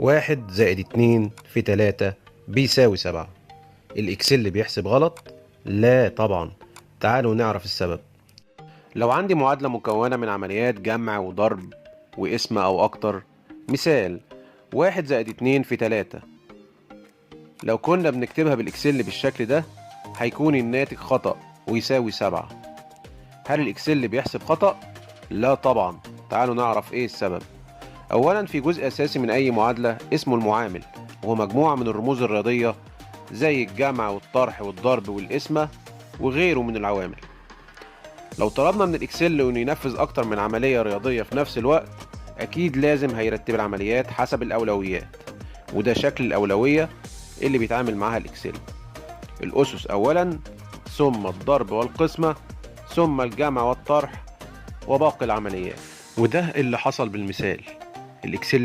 1+2 بيساوي 7. الإكسل بيحسب غلط؟ لا طبعا. تعالوا نعرف السبب. لو عندي معادلة مكونة من عمليات جمع وضرب وقسمة أو أكتر، مثال 1+2 لو كنا بنكتبها بالإكسل بالشكل ده هيكون الناتج خطأ ويساوي 7. هل الإكسل بيحسب خطأ؟ لا طبعا. تعالوا نعرف إيه السبب. أولا، في جزء أساسي من أي معادلة اسمه المعامل، وهو مجموعة من الرموز الرياضية زي الجمع والطرح والضرب والقسمة وغيره من العوامل. لو طلبنا من الإكسل إنه ينفذ أكتر من عملية رياضية في نفس الوقت، أكيد لازم هيرتب العمليات حسب الأولويات، وده شكل الأولوية اللي بيتعامل معاها الإكسل. الأسس أولا، ثم الضرب والقسمة، ثم الجمع والطرح وباقي العمليات. وده اللي حصل بالمثال. الإكسل